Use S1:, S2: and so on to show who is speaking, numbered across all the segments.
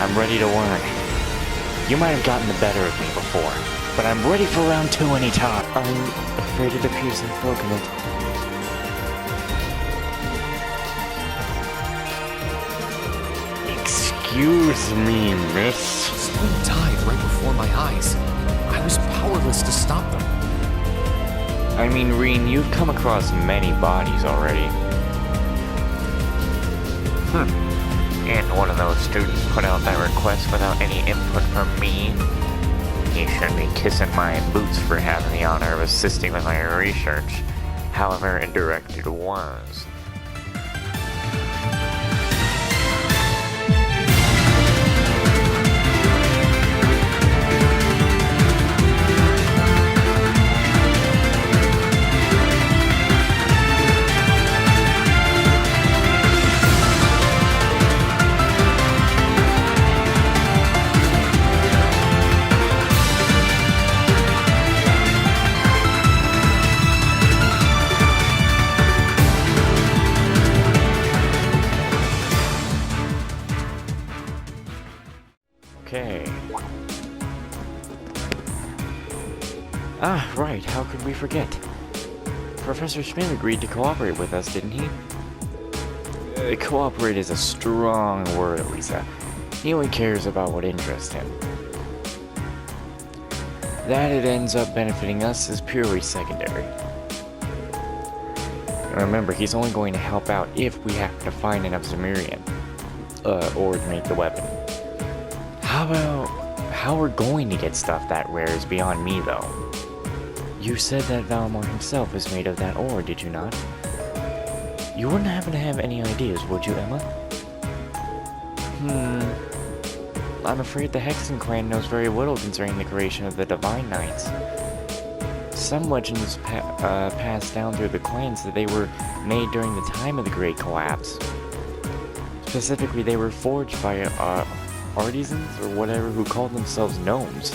S1: I'm ready to learn. You might have gotten the better of me before, but I'm ready for round 2 anytime. I'm afraid it appears I've broken it. Excuse me, miss.
S2: Someone died right before my eyes. I was powerless to stop them.
S1: I mean, Reen, you've come across many bodies already. And one of those students put out that request without any input from me. He should be kissing my boots for having the honor of assisting with my research, however indirect it was. Okay. Ah, right, how could we forget? Professor Schmidt agreed to cooperate with us, didn't he? Cooperate is a strong word, Lisa. He only cares about what interests him. That it ends up benefiting us is purely secondary. Remember, he's only going to help out if we happen to find enough Zemirian, or to make the weapon. How we're going to get stuff that rare is beyond me, though. You said that Valmore himself is made of that ore, did you not? You wouldn't happen to have any ideas, would you, Emma? I'm afraid the Hexen clan knows very little concerning the creation of the Divine Knights. Some legends passed down through the clans that they were made during the time of the Great Collapse. Specifically, they were forged by artisans or whatever who called themselves gnomes.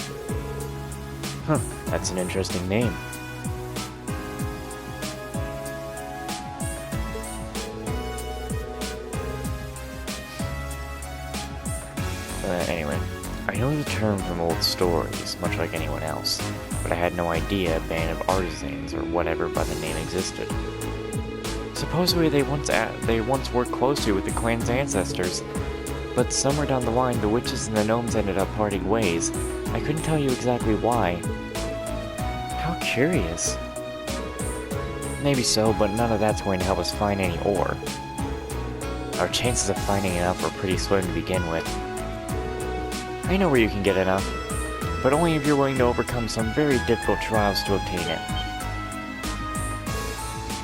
S1: Huh, that's an interesting name. Anyway, I know the term from old stories, much like anyone else, but I had no idea a band of artisans or whatever by the name existed. Supposedly they once worked closely with the clan's ancestors, but somewhere down the line the witches and the gnomes ended up parting ways. I couldn't tell you exactly why. How curious. Maybe so, but none of that's going to help us find any ore. Our chances of finding enough are pretty slim to begin with. I know where you can get enough, but only if you're willing to overcome some very difficult trials to obtain it.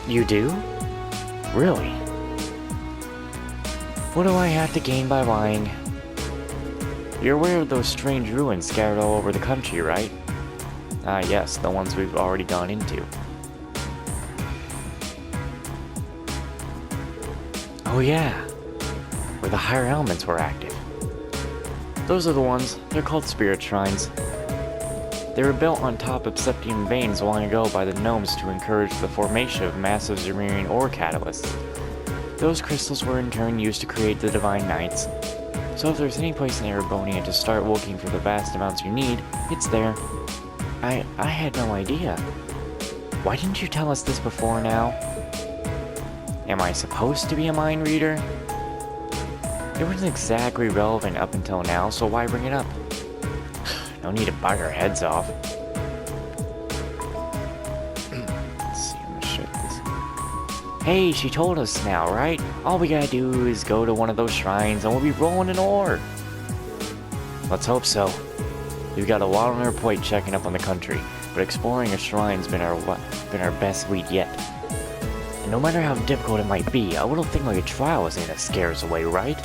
S1: You do? Really? What do I have to gain by lying? You're aware of those strange ruins scattered all over the country, right? Ah, yes, the ones we've already gone into. Oh yeah, where the higher elements were active. Those are the ones. They're called spirit shrines. They were built on top of septium veins long ago by the gnomes to encourage the formation of massive Zemirian ore catalysts. Those crystals were in turn used to create the Divine Knights. So if there's any place in Erebonia to start looking for the vast amounts you need, it's there. I had no idea. Why didn't you tell us this before now? Am I supposed to be a mind reader? It wasn't exactly relevant up until now, so why bring it up? No need to bug our heads off. Let's see, I'm gonna shut this. Hey, she told us now, right? All we gotta do is go to one of those shrines and we'll be rolling in ore. Let's hope so. We've got a lot on our plate checking up on the country, but exploring a shrine's been our best lead yet. And no matter how difficult it might be, a little thing like a trial isn't gonna scare us away, right?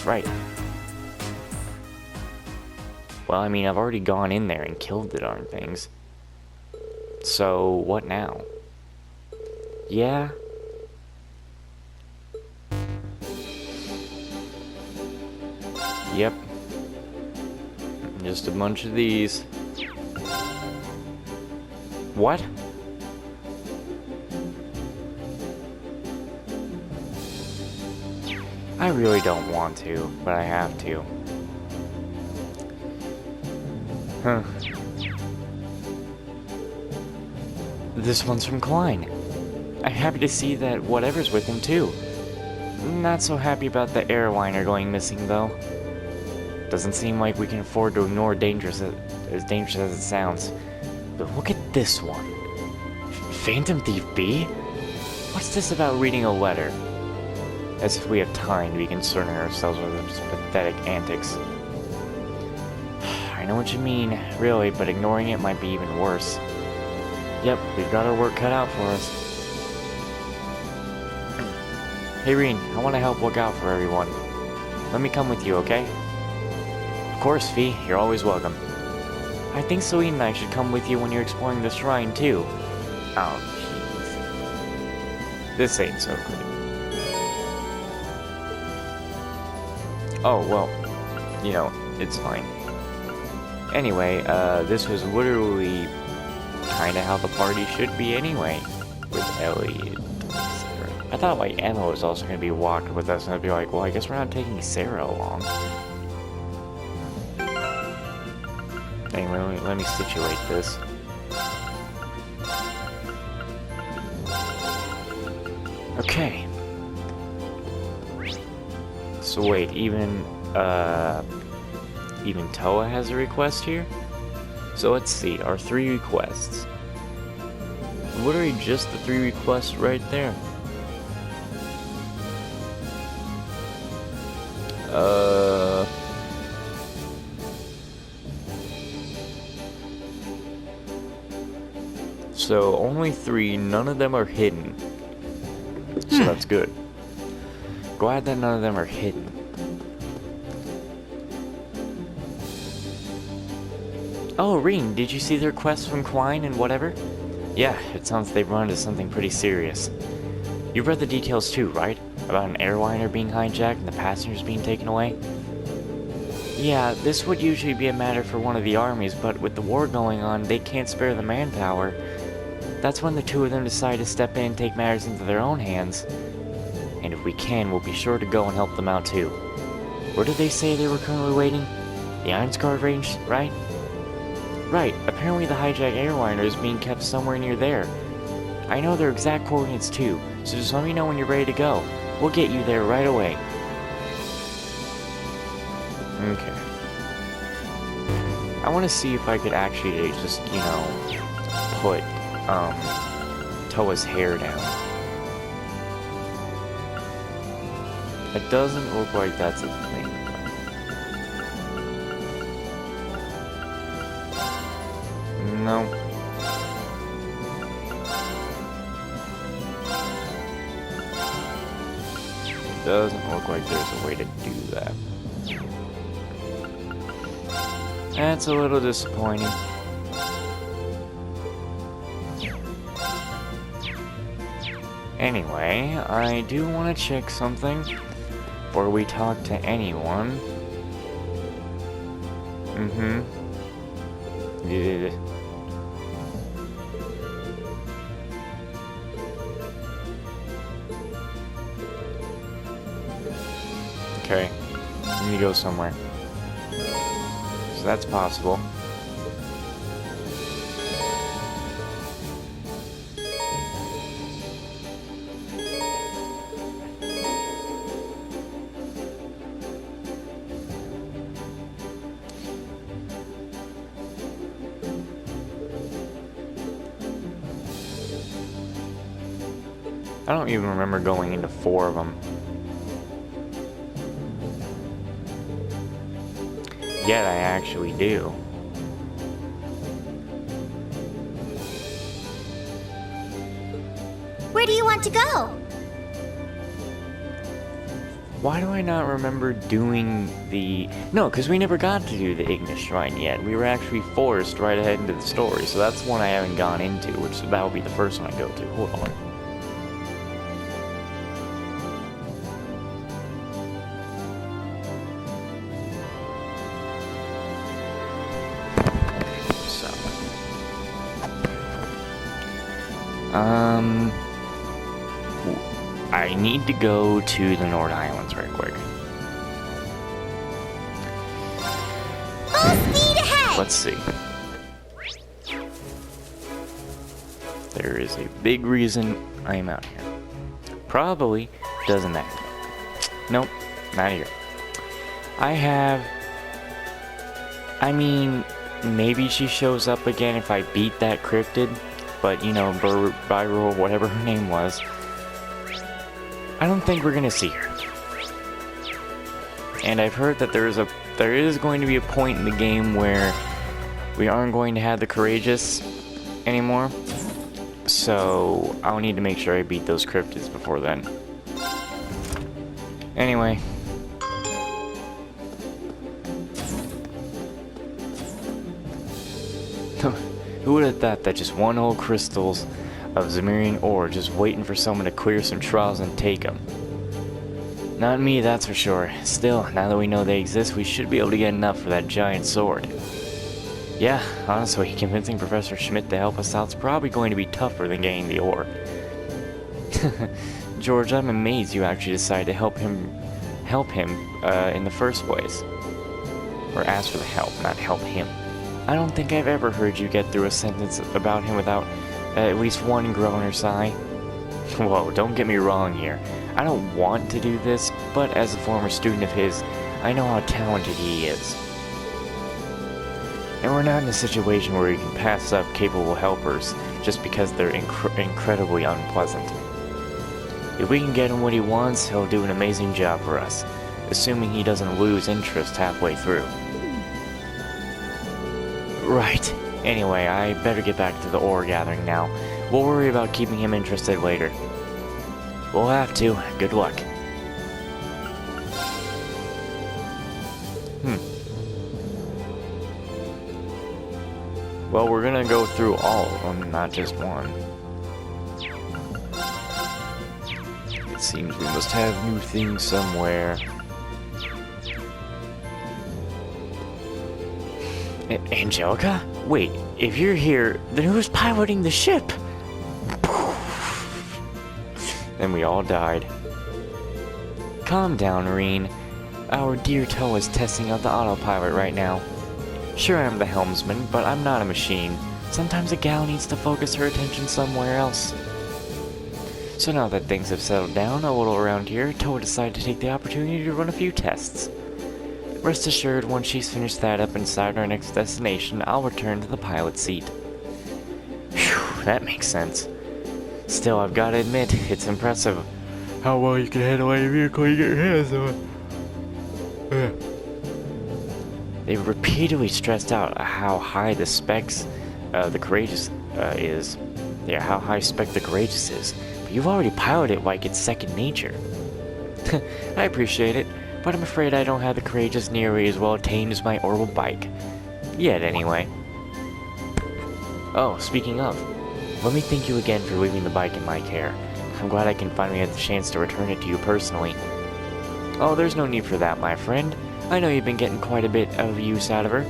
S1: Right. Well, I mean, I've already gone in there and killed the darn things. So, what now? Yeah? Yep. Just a bunch of these. What? I really don't want to, but I have to. Huh. This one's from Klein. I'm happy to see that whatever's with him too. Not so happy about the airliner going missing though. Doesn't seem like we can afford to ignore as dangerous as it sounds. But look at this one. Phantom Thief B? What's this about reading a letter? As if we have time to be concerning ourselves with his pathetic antics. I know what you mean, really, but ignoring it might be even worse. Yep, we've got our work cut out for us. Hey Reen, I want to help look out for everyone. Let me come with you, okay? Of course, Fee, you're always welcome. I think Celine and I should come with you when you're exploring the shrine, too. Oh, jeez. This ain't so great. Oh, well, you know, it's fine. Anyway, this was literally kinda how the party should be anyway, with Ellie and Sarah. I thought, like, Emma was also gonna be walking with us, and I'd be like, well, I guess we're not taking Sarah along. Anyway, let me situate this. Okay. So wait, even Toa has a request here? So let's see, our 3 requests. Literally just the 3 requests right there. So only 3, none of them are hidden. So that's good. Glad that none of them are hidden. Oh, Reen, did you see the request from Klein and whatever? Yeah, it sounds they've run into something pretty serious. You read the details too, right? About an airliner being hijacked and the passengers being taken away? Yeah, this would usually be a matter for one of the armies, but with the war going on, they can't spare the manpower. That's when the 2 of them decide to step in and take matters into their own hands. And if we can, we'll be sure to go and help them out too. Where did they say they were currently waiting? The Iron Guard range, right? Right, apparently the hijacked airliner is being kept somewhere near there. I know their exact coordinates too, so just let me know when you're ready to go. We'll get you there right away. Okay. I want to see if I could actually just, you know, put, Toa's hair down. It doesn't look like that's a thing. No. It doesn't look like there's a way to do that. That's a little disappointing. Anyway, I do want to check something before we talk to anyone. Yeah. Okay, I need to go somewhere. So that's possible. I don't even remember going into 4 of them. Yet I actually do.
S3: Where do you want to go?
S1: Why do I not remember doing the... No, because we never got to do the Ignis Shrine yet. We were actually forced right ahead into the story, so that's one I haven't gone into, which that will be the first one I go to. Hold on. I need to go to the North Islands right quick.
S3: Full speed ahead!
S1: Let's see. There is a big reason I am out here. Probably doesn't matter. Nope, not here. I mean, maybe she shows up again if I beat that cryptid, but you know, Byro, whatever her name was, I don't think we're gonna see her. And I've heard that there is going to be a point in the game where we aren't going to have the courageous anymore. So I'll need to make sure I beat those cryptids before then. Anyway. Who would have thought that just one old crystals of Zemirian ore just waiting for someone to clear some trials and take them? Not me, that's for sure. Still, now that we know they exist, we should be able to get enough for that giant sword. Yeah, honestly, convincing Professor Schmidt to help us out is probably going to be tougher than getting the ore. George, I'm amazed you actually decided to help him in the first place. Or ask for the help, not help him. I don't think I've ever heard you get through a sentence about him without at least one groan or sigh. Whoa, don't get me wrong here. I don't want to do this, but as a former student of his, I know how talented he is. And we're not in a situation where we can pass up capable helpers just because they're incredibly unpleasant. If we can get him what he wants, he'll do an amazing job for us, assuming he doesn't lose interest halfway through. Right. Anyway, I better get back to the ore gathering now. We'll worry about keeping him interested later. We'll have to. Good luck. Well, we're gonna go through all of them, not just one. It seems we must have new things somewhere. Angelica? Wait, if you're here, then who's piloting the ship? Then we all died. Calm down, Reen. Our dear Toe is testing out the autopilot right now. Sure, I'm the helmsman, but I'm not a machine. Sometimes a gal needs to focus her attention somewhere else. So now that things have settled down a little around here, Toe decided to take the opportunity to run a few tests. Rest assured, once she's finished that up inside our next destination, I'll return to the pilot seat. Phew, that makes sense. Still, I've got to admit, it's impressive how well you can handle any vehicle you get your hands on. They've repeatedly stressed out how high the specs the Courageous is. Yeah, how high spec the Courageous is. But you've already piloted it like it's second nature. I appreciate it, but I'm afraid I don't have the Courageous nearly as well attained as my orbital bike. Yet, anyway. Oh, speaking of, let me thank you again for leaving the bike in my care. I'm glad I can finally get the chance to return it to you personally. Oh, there's no need for that, my friend. I know you've been getting quite a bit of use out of her.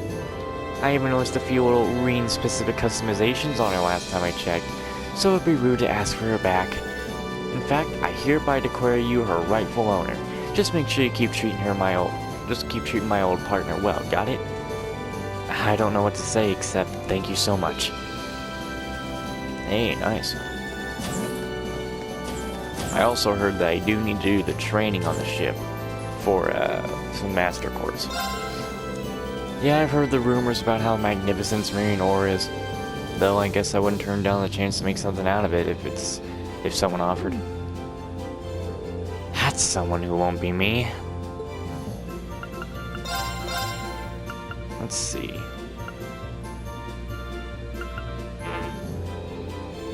S1: I even noticed a few little Reen-specific customizations on her last time I checked, so it'd be rude to ask for her back. In fact, I hereby declare you her rightful owner. Just make sure you keep treating my old partner well, got it? I don't know what to say except thank you so much. Hey, nice. I also heard that I do need to do the training on the ship for some master course. Yeah, I've heard the rumors about how magnificent Zemirian ore is, though I guess I wouldn't turn down the chance to make something out of it if someone offered. That's someone who won't be me. Let's see.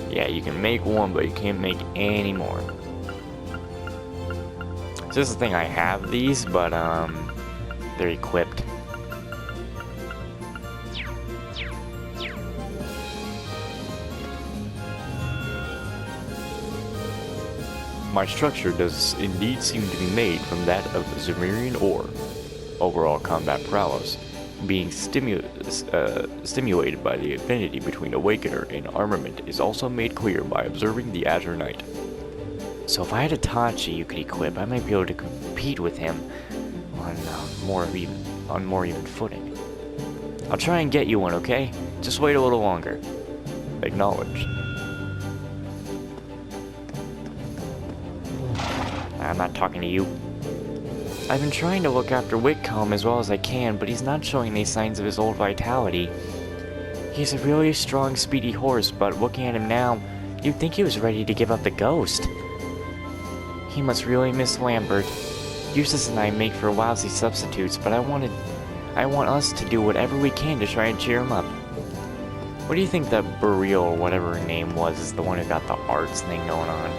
S1: Yeah, you can make one, but you can't make any more. So this is the thing, I have these, but they're equipped. My structure does indeed seem to be made from that of the Zemirian ore. Overall combat prowess, being stimulated by the affinity between Awakener and armament, is also made clear by observing the Azure Knight. So if I had a Tachi you could equip, I might be able to compete with him on more even footing. I'll try and get you one, okay? Just wait a little longer. Acknowledged. I'm not talking to you. I've been trying to look after Whitcomb as well as I can, but he's not showing any signs of his old vitality. He's a really strong, speedy horse, but looking at him now, you'd think he was ready to give up the ghost. He must really miss Lambert. Eustace and I make for lousy substitutes, but I want us to do whatever we can to try and cheer him up. What do you think that Burial, or whatever her name was, is the one who got the arts thing going on?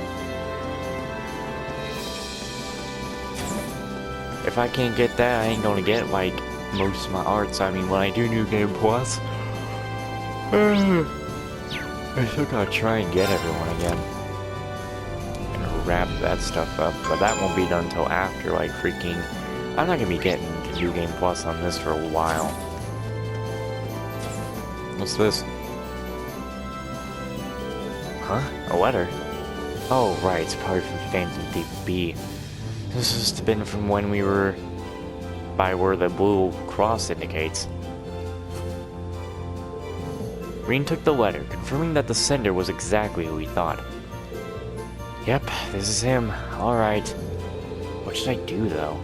S1: If I can't get that, I ain't gonna get, like, most of my arts. I mean, when I do New Game Plus, I still gotta try and get everyone again. And wrap that stuff up, but that won't be done until after, like, freaking... I'm not gonna be getting to New Game Plus on this for a while. What's this? Huh? A letter? Oh, right, it's probably from Phantom Thief B. This must have been from when we were by where the blue cross indicates. Reen took the letter, confirming that the sender was exactly who he thought. Yep, this is him. Alright. What should I do, though?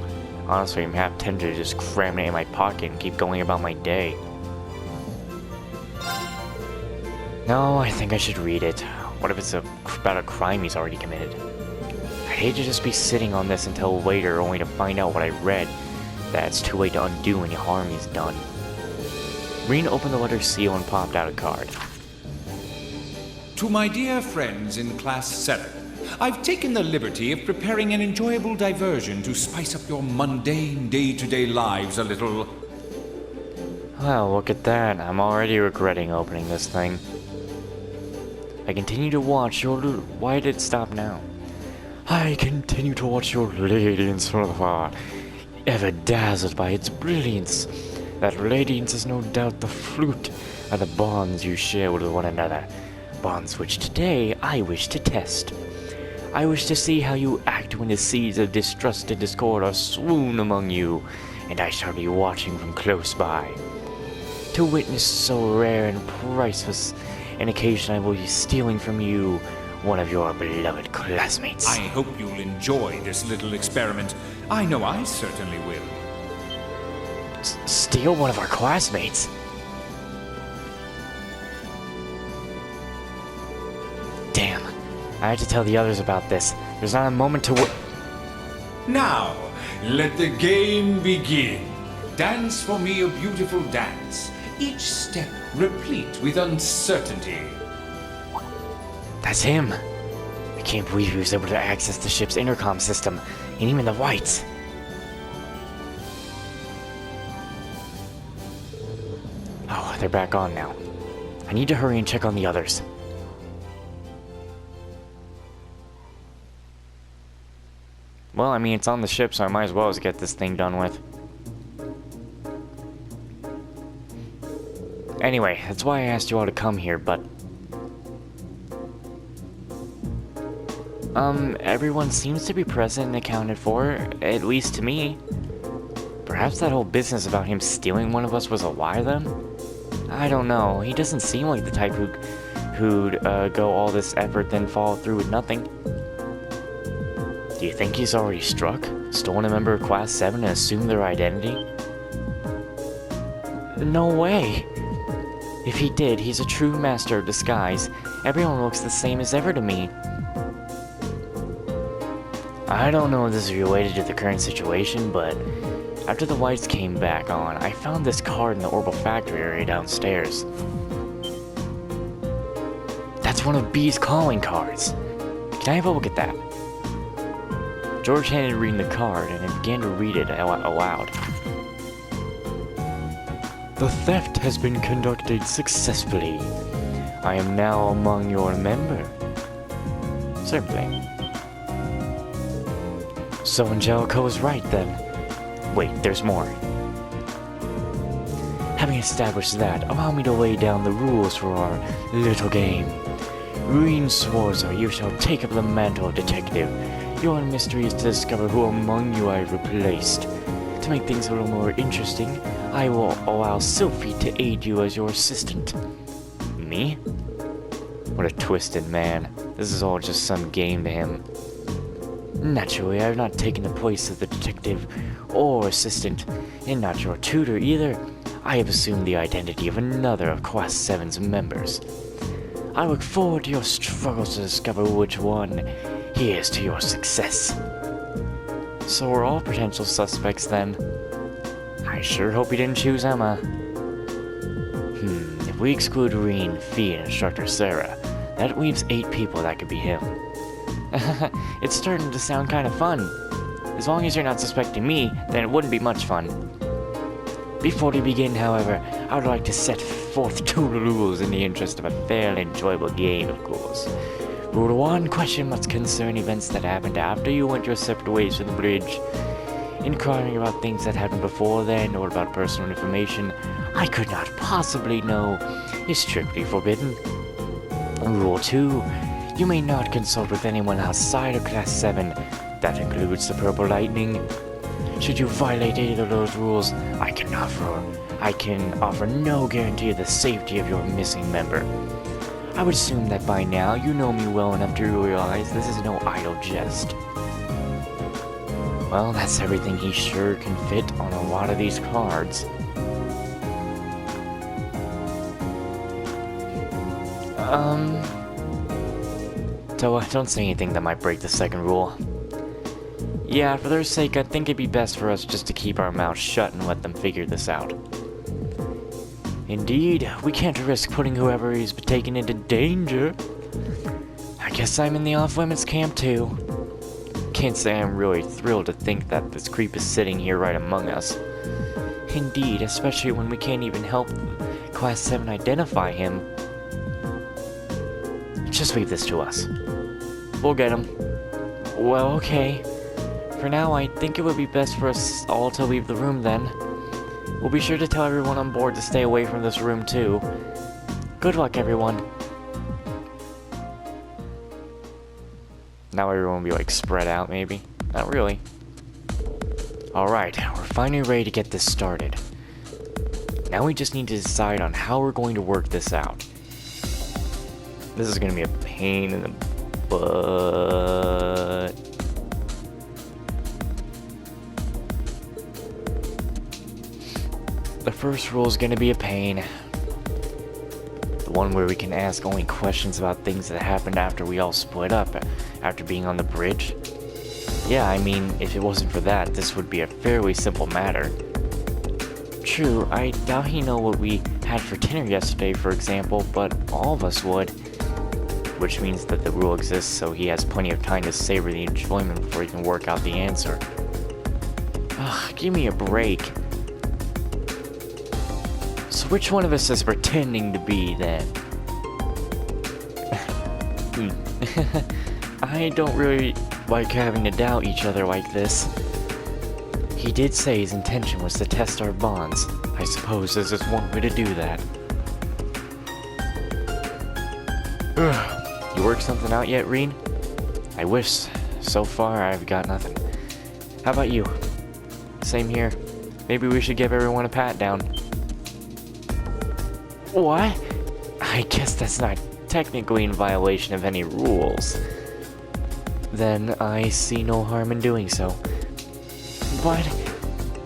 S1: Honestly, I'm half tempted to just cram it in my pocket and keep going about my day. No, I think I should read it. What if it's about a crime he's already committed? I'd hate to just be sitting on this until later, only to find out what I read. That it's too late to undo any harm he's done. Reen opened the letter's seal and popped out a card.
S4: To my dear friends in Class 7, I've taken the liberty of preparing an enjoyable diversion to spice up your mundane day-to-day lives a little.
S1: Well, look at that. I'm already regretting opening this thing. I continue to watch your... Why did it stop now? I continue to watch your radiance from afar, ever dazzled by its brilliance. That radiance is no doubt the fruit of the bonds you share with one another. Bonds which today I wish to test. I wish to see how you act when the seeds of distrust and discord are swoon among you, and I shall be watching from close by. To witness so rare and priceless an occasion, I will be stealing from you one of your beloved classmates.
S4: I hope you'll enjoy this little experiment. I know I certainly will.
S1: Steal one of our classmates? Damn. I have to tell the others about this. There's not a moment to
S4: Now, let the game begin. Dance for me a beautiful dance. Each step replete with uncertainty.
S1: That's him. I can't believe he was able to access the ship's intercom system, and even the whites. Oh, they're back on now. I need to hurry and check on the others. Well, I mean, it's on the ship, so I might as well as get this thing done with. Anyway, that's why I asked you all to come here, but... everyone seems to be present and accounted for, at least to me. Perhaps that whole business about him stealing one of us was a lie then? I don't know, he doesn't seem like the type who'd go all this effort then follow through with nothing. Do you think he's already struck? Stolen a member of Class 7 and assumed their identity? No way! If he did, he's a true master of disguise. Everyone looks the same as ever to me. I don't know if this is related to the current situation, but after the lights came back on, I found this card in the Orbital Factory area downstairs. That's one of B's calling cards. Can I have a look at that? George handed Reen the card and began to read it aloud. The theft has been conducted successfully. I am now among your member. Certainly. So Angelica was right then. Wait, there's more. Having established that, allow me to lay down the rules for our little game. Reen Swarzer, you shall take up the mantle of detective. Your mystery is to discover who among you I have replaced. To make things a little more interesting, I will allow Sylphie to aid you as your assistant. Me? What a twisted man. This is all just some game to him. Naturally, I have not taken the place of the detective or assistant, and not your tutor either. I have assumed the identity of another of Class 7's members. I look forward to your struggles to discover which one. Here's to your success. So we're all potential suspects then. I sure hope you didn't choose Emma. If we exclude Reen, Fee, and Instructor Sarah, that leaves 8 people that could be him. It's starting to sound kind of fun. As long as you're not suspecting me, then it wouldn't be much fun. Before we begin, however, I would like to set forth 2 rules in the interest of a fair and enjoyable game, of course. Rule 1, question must concern events that happened after you went your separate ways from the bridge. Inquiring about things that happened before then, or about personal information I could not possibly know, is strictly forbidden. Rule 2, you may not consult with anyone outside of Class 7. That includes the Purple Lightning. Should you violate either of those rules, I can offer no guarantee of the safety of your missing member. I would assume that by now you know me well enough to realize this is no idle jest. Well, that's everything he sure can fit on a lot of these cards. So don't say anything that might break the second rule. Yeah, for their sake, I think it'd be best for us just to keep our mouths shut and let them figure this out. Indeed, we can't risk putting whoever is taken into danger. I guess I'm in the off-limits camp too. Can't say I'm really thrilled to think that this creep is sitting here right among us. Indeed, especially when we can't even help Class 7 identify him. Just leave this to us. We'll get him. Well, okay. For now, I think it would be best for us all to leave the room then. We'll be sure to tell everyone on board to stay away from this room too. Good luck, everyone. Now everyone will be like spread out, maybe? Not really. Alright, we're finally ready to get this started. Now we just need to decide on how we're going to work this out. This is gonna be a pain in the butt. The first rule is gonna be a pain. The one where we can ask only questions about things that happened after we all split up, after being on the bridge. Yeah, I mean, if it wasn't for that, this would be a fairly simple matter. True, I doubt he know what we had for dinner yesterday, for example, but all of us would. Which means that the rule exists so he has plenty of time to savor the enjoyment before he can work out the answer. Ugh, give me a break. So which one of us is pretending to be, then? I don't really like having to doubt each other like this. He did say his intention was to test our bonds. I suppose this is one way to do that. You worked something out yet, Reen? I wish. So far, I've got nothing. How about you? Same here. Maybe we should give everyone a pat down. What? I guess that's not technically in violation of any rules. Then I see no harm in doing so. But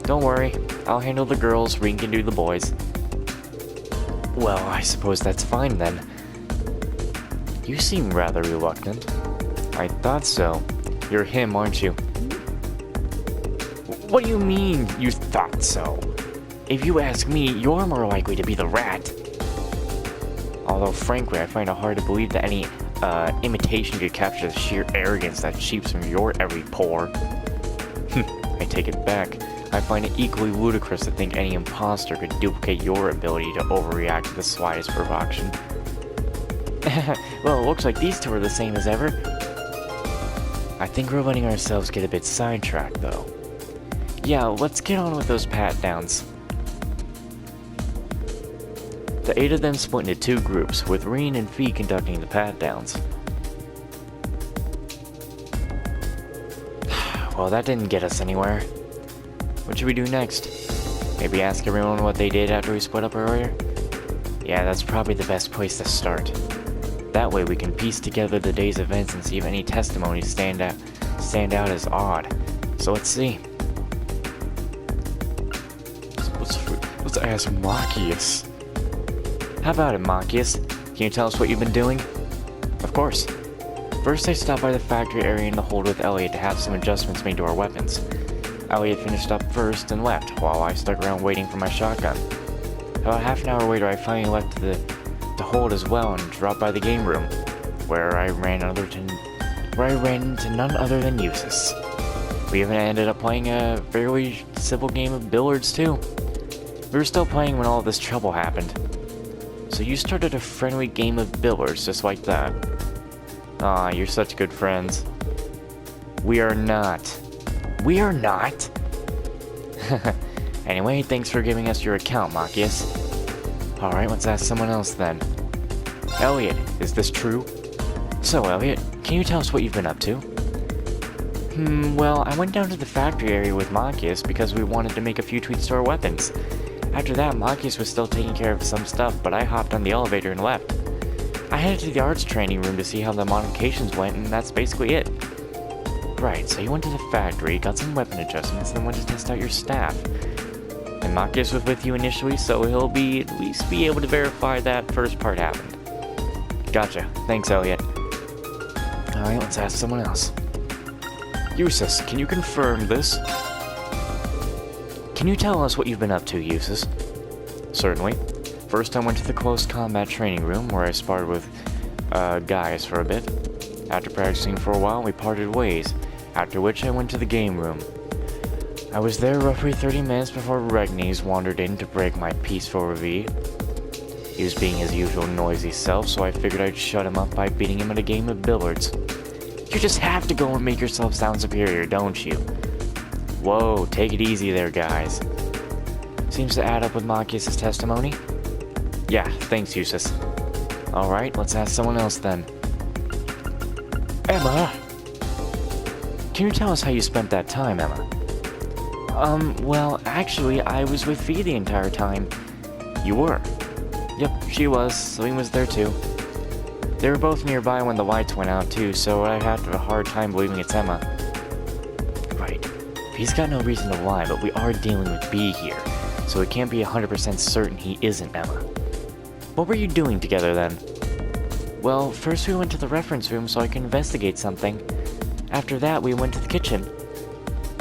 S1: don't worry, I'll handle the girls, Reen can do the boys. Well, I suppose that's fine then. You seem rather reluctant. I thought so. You're him, aren't you? What do you mean, you thought so? If you ask me, you're more likely to be the rat. Although, frankly, I find it hard to believe that any imitation could capture the sheer arrogance that seeps from your every pore. I take it back. I find it equally ludicrous to think any imposter could duplicate your ability to overreact to the slightest provocation. Well, it looks like these two are the same as ever. I think we're letting ourselves get a bit sidetracked, though. Yeah, let's get on with those pat-downs. The 8 of them split into 2 groups, with Reen and Fee conducting the pat-downs. Well, that didn't get us anywhere. What should we do next? Maybe ask everyone what they did after we split up earlier? Yeah, that's probably the best place to start. That way we can piece together the day's events and see if any testimonies stand out as odd. So let's see. Let's ask Machias. How about it, Machias? Can you tell us what you've been doing? Of course. First, I stopped by the factory area in the hold with Elliot to have some adjustments made to our weapons. Elliot finished up first and left, while I stuck around waiting for my shotgun. About half an hour later, I finally left the hold as well and dropped by the game room, where I ran into none other than Eustace. We even ended up playing a fairly civil game of billiards too. We were still playing when all this trouble happened. So you started a friendly game of billiards just like that. Aw, you're such good friends. We are not. We are not? Anyway, thanks for giving us your account, Machias. Alright, let's ask someone else then. Elliot, is this true? So, Elliot, can you tell us what you've been up to? Well, I went down to the factory area with Machias because we wanted to make a few tweaks to our weapons. After that, Machias was still taking care of some stuff, but I hopped on the elevator and left. I headed to the arts training room to see how the modifications went, and that's basically it. Right, so you went to the factory, got some weapon adjustments, then went to test out your staff. And Machias was with you initially, so he'll at least be able to verify that first part happened. Gotcha. Thanks, Elliot. Alright, let's ask someone else. Eustace, can you confirm this? Can you tell us what you've been up to, Eustace? Certainly. First, I went to the close combat training room, where I sparred with guys for a bit. After practicing for a while, we parted ways, after which I went to the game room. I was there roughly 30 minutes before Regnes wandered in to break my peaceful review. He was being his usual noisy self, so I figured I'd shut him up by beating him at a game of billiards. You just have to go and make yourself sound superior, don't you? Whoa, take it easy there, guys. Seems to add up with Machias' testimony. Yeah, thanks, Eustace. Alright, let's ask someone else then. Emma! Can you tell us how you spent that time, Emma? Well, actually, I was with Fee the entire time. You were? Yep, she was. Celine was there too. They were both nearby when the lights went out too, so I had a hard time believing it's Emma. Right. Fee's got no reason to lie, but we are dealing with B here, so we can't be 100% certain he isn't Emma. What were you doing together then? Well, first we went to the reference room so I could investigate something. After that, we went to the kitchen.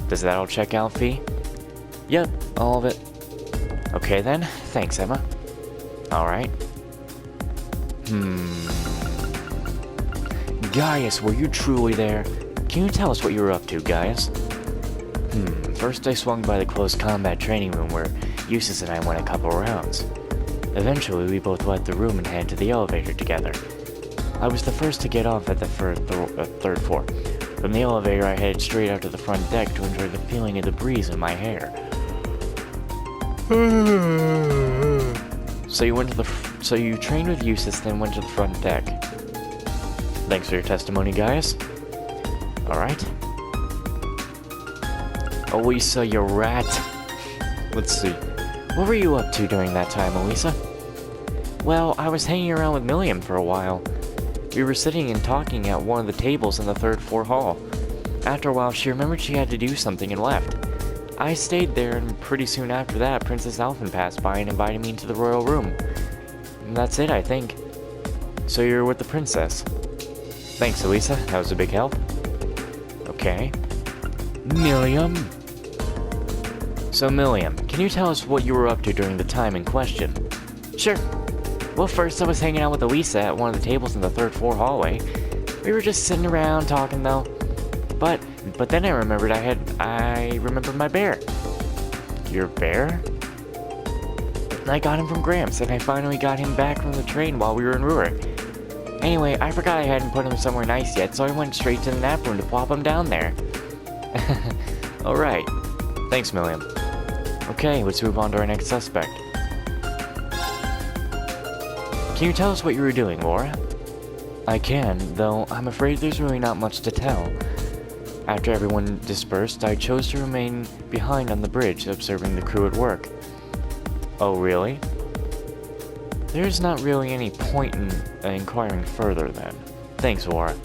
S1: Does that all check out, Fee? Yep, all of it. Okay then, thanks, Emma. Alright. Gaius, were you truly there? Can you tell us what you were up to, Gaius? First I swung by the close combat training room where Eustace and I went a couple rounds. Eventually, we both left the room and headed to the elevator together. I was the first to get off at the third floor. From the elevator, I headed straight out to the front deck to enjoy the feeling of the breeze in my hair. So you trained with Eustace, then went to the front deck. Thanks for your testimony, guys. Alright. Elisa, you rat. Let's see. What were you up to during that time, Elisa? Well, I was hanging around with Milliam for a while. We were sitting and talking at one of the tables in the third floor hall. After a while, she remembered she had to do something and left. I stayed there, and pretty soon after that, Princess Alphen passed by and invited me into the royal room. And that's it, I think. So you're with the princess. Thanks, Elisa. That was a big help. Okay. Milliam? So, Milliam, can you tell us what you were up to during the time in question? Sure. Well, first I was hanging out with Elisa at one of the tables in the third floor hallway. We were just sitting around talking, though. But then I remembered I remembered my bear. Your bear? I got him from Gramps, and I finally got him back from the train while we were in Ruhr. Anyway, I forgot I hadn't put him somewhere nice yet, so I went straight to the nap room to plop him down there. Alright. Thanks, Milliam. Okay, let's move on to our next suspect. Can you tell us what you were doing, Laura? I can, though I'm afraid there's really not much to tell. After everyone dispersed, I chose to remain behind on the bridge, observing the crew at work. Oh, really? There's not really any point in inquiring further, then. Thanks, Laura.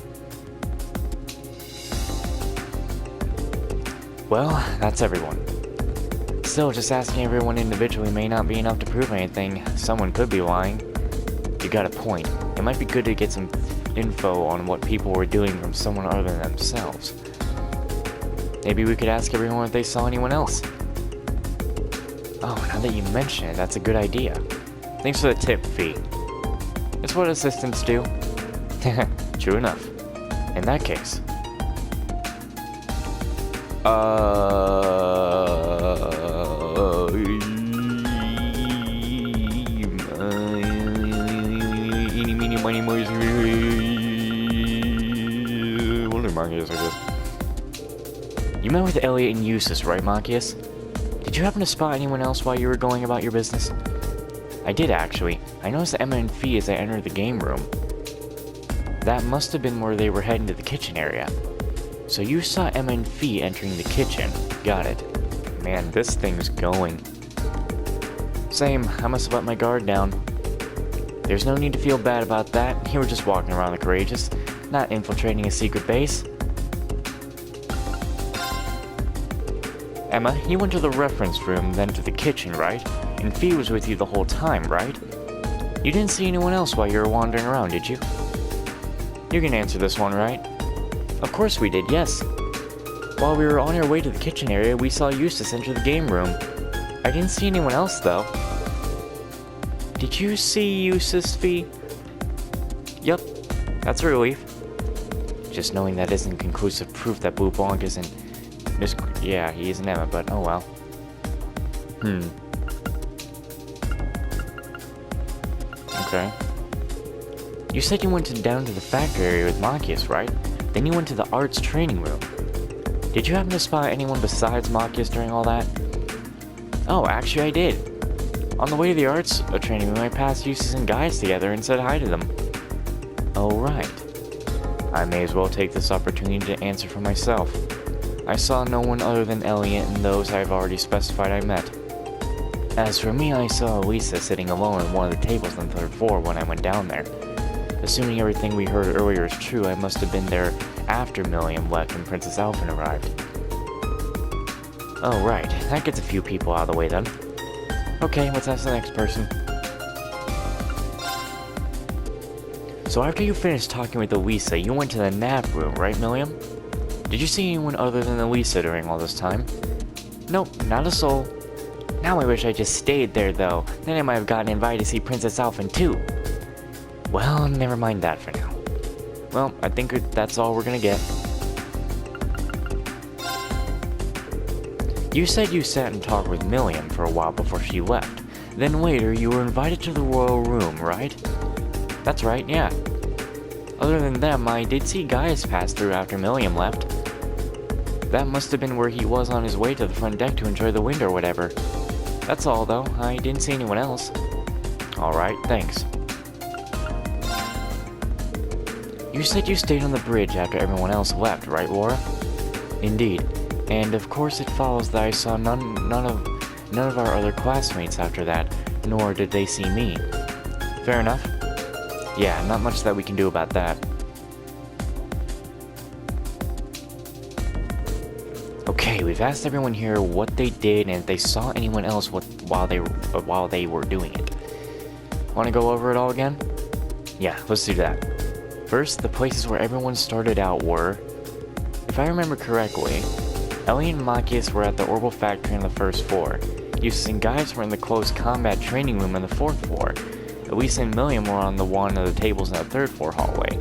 S1: Well, that's everyone. Still, just asking everyone individually may not be enough to prove anything. Someone could be lying. You got a point. It might be good to get some info on what people were doing from someone other than themselves. Maybe we could ask everyone if they saw anyone else. Oh, now that you mention it, that's a good idea. Thanks for the tip, Fee. It's what assistants do. True enough. In that case. Eeny, meeny, miny, moe. Wonder Marcus, I guess. You met with Elliot and Eustace, right, Marcus? Did you happen to spot anyone else while you were going about your business? I did, actually. I noticed Emma and Fee as I entered the game room. That must have been where they were heading to the kitchen area. So you saw Emma and Fee entering the kitchen. Got it. Man, this thing's going. Same, I must have let my guard down. There's no need to feel bad about that. You were just walking around the courageous, not infiltrating a secret base. Emma, you went to the reference room, then to the kitchen, right? And Fee was with you the whole time, right? You didn't see anyone else while you were wandering around, did you? You can answer this one, right? Of course we did, yes. While we were on our way to the kitchen area, we saw Eustace enter the game room. I didn't see anyone else, though. Did you see Eustace, Fee? Yup, that's a relief. Just knowing that isn't conclusive proof that Blue Blanc isn't... Yeah, he isn't Emma, but oh well. Okay. You said you went down to the factory area with Marcus, right? Then you went to the arts training room. Did you happen to spot anyone besides Marcus during all that? Oh, actually I did. On the way to the arts training room, I passed Eustace and Gaius together and said hi to them. Oh, right. I may as well take this opportunity to answer for myself. I saw no one other than Elliot and those I've already specified I met. As for me, I saw Elisa sitting alone at one of the tables on the third floor when I went down there. Assuming everything we heard earlier is true, I must have been there after Milliam left and Princess Alphen arrived. Oh, right. That gets a few people out of the way then. Okay, let's ask the next person. So after you finished talking with Elisa, you went to the nap room, right, Milliam? Did you see anyone other than Elisa during all this time? Nope, not a soul. Now I wish I just stayed there, though. Then I might have gotten invited to see Princess Alphen, too. Well, never mind that for now. Well, I think that's all we're gonna get. You said you sat and talked with Milliam for a while before she left. Then later, you were invited to the royal room, right? That's right, yeah. Other than them, I did see Gaius pass through after Milliam left. That must have been where he was on his way to the front deck to enjoy the wind or whatever. That's all, though. I didn't see anyone else. Alright, thanks. You said you stayed on the bridge after everyone else left, right, Laura? Indeed. And of course it follows that I saw none of our other classmates after that, nor did they see me. Fair enough. Yeah, not much that we can do about that. Okay, we've asked everyone here what they did and if they saw anyone else while they were doing it. Want to go over it all again? Yeah, let's do that. First, the places where everyone started out were, if I remember correctly, Ellie and Marcus were at the Orbital Factory on the first floor. Eustace and Gaius were in the closed combat training room on the fourth floor. Elisa and Milliam were on one of the tables in the third floor hallway.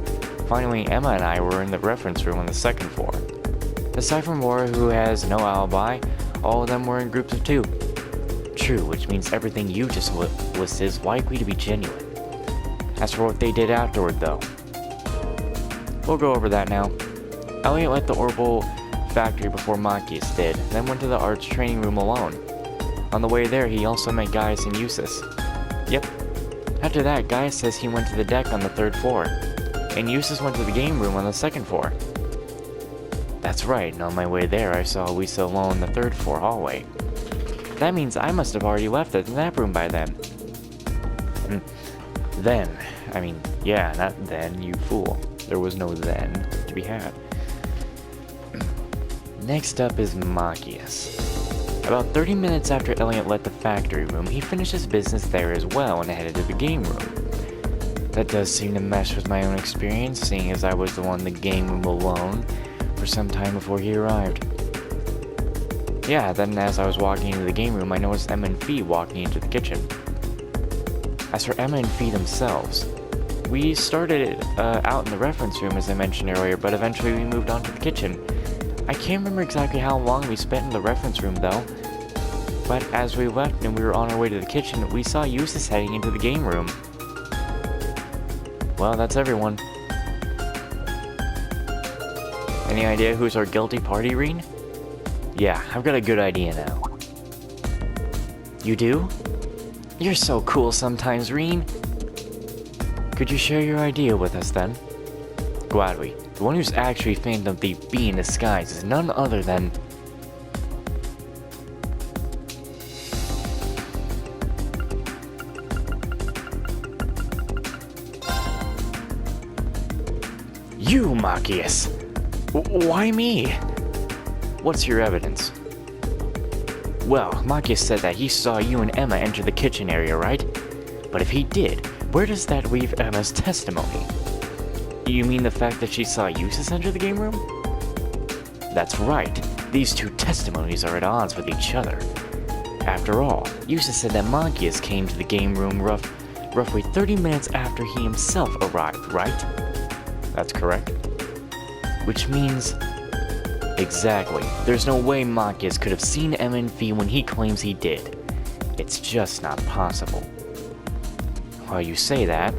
S1: Finally, Emma and I were in the reference room on the second floor. Aside from Laura, who has no alibi, all of them were in groups of 2. True, which means everything you just listed is likely to be genuine. As for what they did afterward, though, we'll go over that now. Elliot left the Orbital Factory before Marcus did, then went to the arts training room alone. On the way there, he also met Gaius and Eustace. Yep. After that, Guy says he went to the deck on the 3rd floor, and Eustace went to the game room on the 2nd floor. That's right, and on my way there I saw Lisa alone in the 3rd floor hallway. That means I must have already left the nap room by then. Yeah, not then, you fool. There was no then to be had. Next up is Machias. About 30 minutes after Elliot left the factory room, he finished his business there as well and headed to the game room. That does seem to mesh with my own experience, seeing as I was the one in the game room alone for some time before he arrived. Yeah, then as I was walking into the game room, I noticed Emma and Fee walking into the kitchen. As for Emma and Fee themselves, we started out in the reference room as I mentioned earlier, but eventually we moved on to the kitchen. I can't remember exactly how long we spent in the reference room though, but as we left and we were on our way to the kitchen, we saw Eustace heading into the game room. Well, that's everyone. Any idea who's our guilty party, Reen? Yeah, I've got a good idea now. You do? You're so cool sometimes, Reen. Could you share your idea with us then? Gladly. The one who's actually Phantom Thief B in disguise is none other than... You, Machias! Why me? What's your evidence? Well, Machias said that he saw you and Emma enter the kitchen area, right? But if he did, where does that leave Emma's testimony? You mean the fact that she saw Eustace enter the game room? That's right. These two testimonies are at odds with each other. After all, Eustace said that Machias came to the game room roughly 30 minutes after he himself arrived, right? That's correct. Which means... Exactly. There's no way Machias could have seen Emma and Fee when he claims he did. It's just not possible. Well, you say that,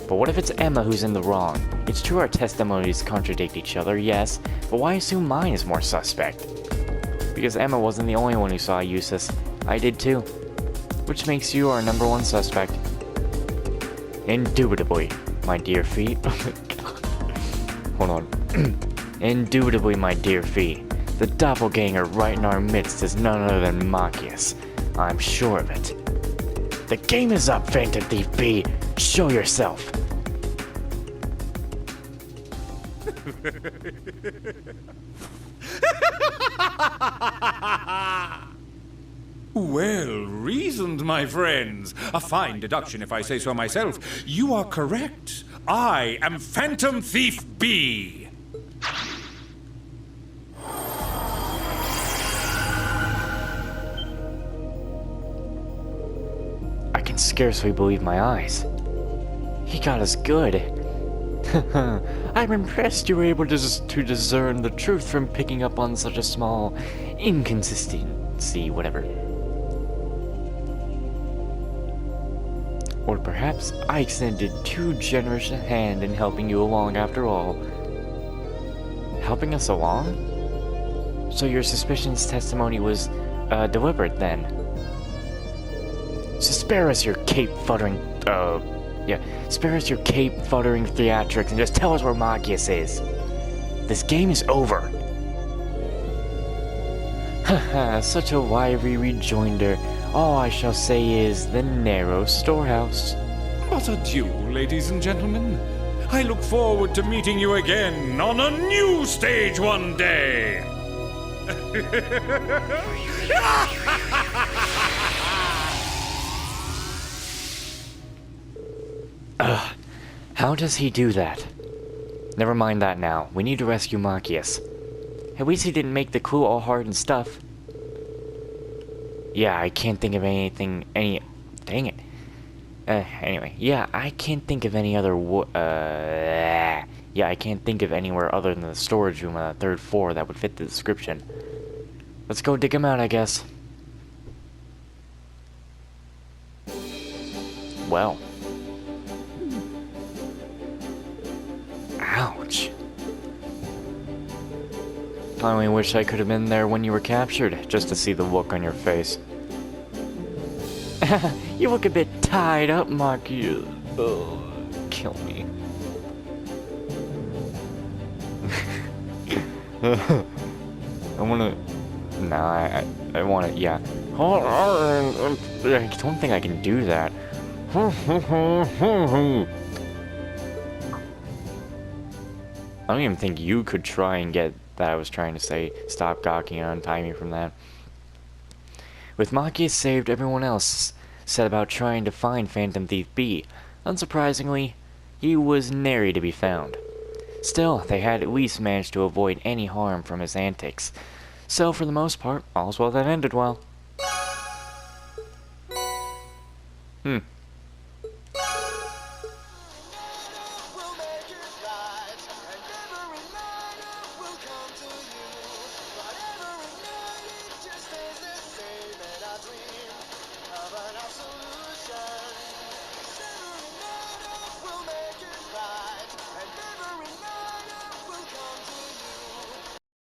S1: but what if it's Emma who's in the wrong? It's true our testimonies contradict each other, yes, but why assume mine is more suspect? Because Emma wasn't the only one who saw Eustace. I did too. Which makes you our #1 suspect. Indubitably, my dear Fee. Hold on. Indubitably, my dear Fee. The doppelganger right in our midst is none other than Machias. I'm sure of it. The game is up, Phantom Thief B. Show yourself.
S4: Well reasoned, my friends. A fine deduction, if I say so myself. You are correct. I am Phantom Thief B.
S1: I can scarcely believe my eyes. He got us good. I'm impressed you were able to discern the truth from picking up on such a small inconsistency, whatever. Or perhaps I extended too generous a hand in helping you along after all. Helping us along? So your suspicions testimony was, deliberate then? So spare us your spare us your cape-futtering theatrics and just tell us where Machias is. This game is over. Haha, such a wiry rejoinder. All I shall say is the narrow storehouse.
S4: But adieu, ladies and gentlemen. I look forward to meeting you again on a new stage one day.
S1: How does he do that? Never mind that now. We need to rescue Machias. At least he didn't make the clue all hard and stuff. Yeah, I can't think of anything, dang it. Anyway, yeah, I can't think of any other, I can't think of anywhere other than the storage room on the 3rd floor that would fit the description. Let's go dig him out, I guess. Well. Ouch. I only wish I could have been there when you were captured, just to see the look on your face. You look a bit tied up, Maki. Oh, kill me. I wanna... Nah, I wanna... Yeah. I don't think I can do that. I don't even think you could try and get that I was trying to say. Stop gawking and untie me from that. With Maki saved, everyone else set about trying to find Phantom Thief B. Unsurprisingly, he was nary to be found. Still, they had at least managed to avoid any harm from his antics. So, for the most part, all's well that ended well.